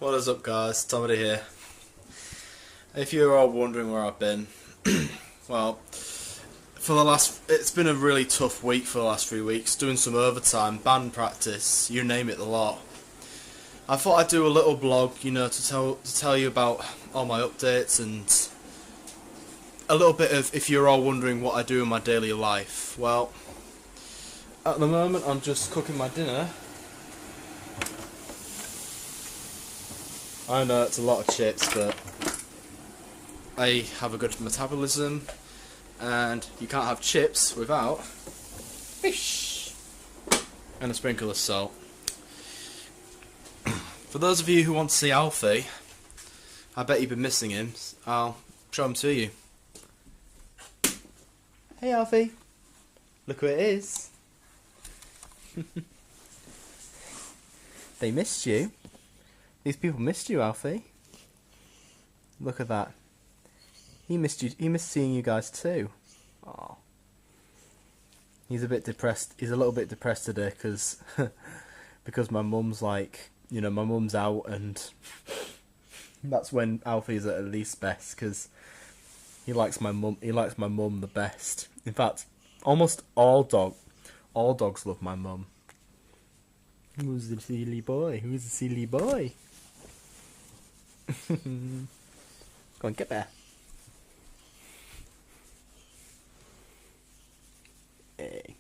What is up, guys? Tomedy here. If you're all wondering where I've been, well, it's been a really tough week for the last 3 weeks, doing some overtime, band practice, you name it, the lot. I thought I'd do a little blog, to tell you about all my updates and a little bit of, if you're all wondering what I do in my daily life. Well, at the moment I'm just cooking my dinner. I know it's a lot of chips, but I have a good metabolism, and you can't have chips without fish and a sprinkle of salt. For those of you who want to see Alfie, I bet you've been missing him. I'll show him to you. Hey Alfie, look who it is. They missed you. These people missed you, Alfie. Look at that. He missed you. He missed seeing you guys too. Aw. He's a bit depressed. He's a little bit depressed today because my mum's like, my mum's out, and that's when Alfie's at least best because he likes my mum. He likes my mum the best. In fact, almost all dogs love my mum. Who's the silly boy? Who's the silly boy? Go on, get there. Hey.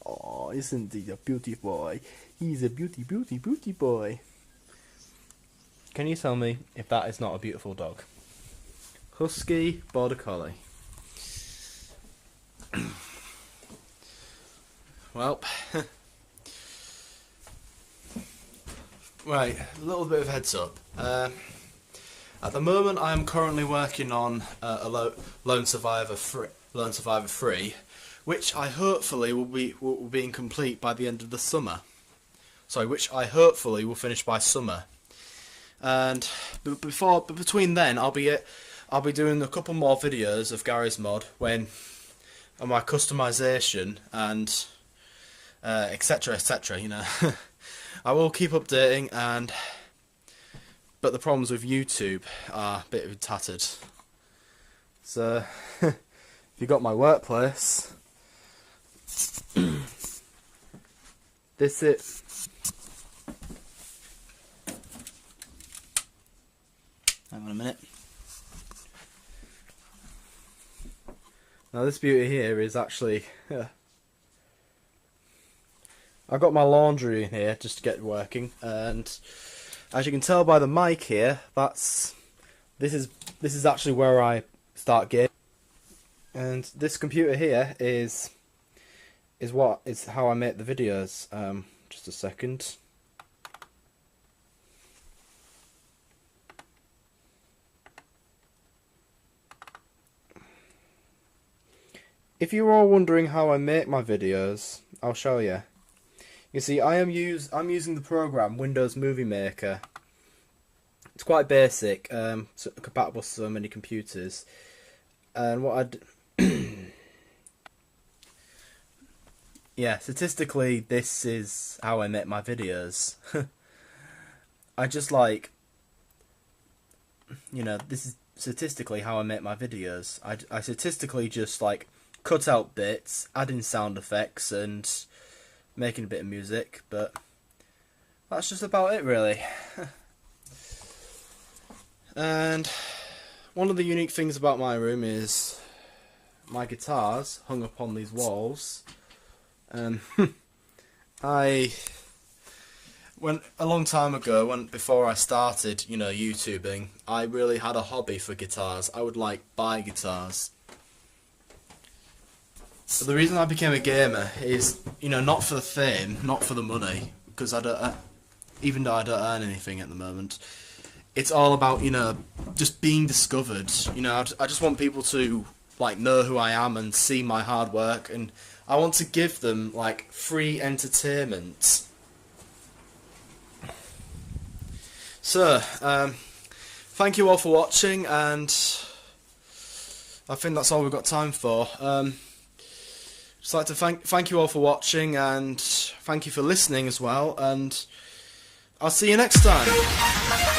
Oh, isn't he a beauty boy? He's a beauty boy. Can you tell me if that is not a beautiful dog? Husky Border Collie. Well, right, a little bit of heads up. At the moment, I am currently working on a Lone Survivor 3, which I hopefully will be incomplete by the end of the summer. Sorry, which I hopefully will finish by summer. And between then, I'll be doing a couple more videos of Gary's Mod on my customization and etc. I will keep updating, but the problems with YouTube are a bit tattered. So if you got my workplace, this it. Hang on a minute. Now this beauty here is actually. I got my laundry in here just to get working, and as you can tell by the mic here, this is actually where I start gaming. And this computer here is how I make the videos. Just a second. If you're all wondering how I make my videos, I'll show you. You see, I'm using the program Windows Movie Maker. It's quite basic, compatible with so many computers. And yeah, statistically, this is how I make my videos. I just this is statistically how I make my videos. I statistically just cut out bits, add in sound effects, and making a bit of music, but that's just about it really. And one of the unique things about my room is my guitars hung up on these walls. And a long time ago, before I started, YouTubing, I really had a hobby for guitars. I would buy guitars. So the reason I became a gamer is, not for the fame, not for the money, because even though I don't earn anything at the moment, it's all about, just being discovered. I just want people to, know who I am and see my hard work, and I want to give them, free entertainment. So, thank you all for watching, and I think that's all we've got time for. Just like to thank you all for watching, and thank you for listening as well, and I'll see you next time.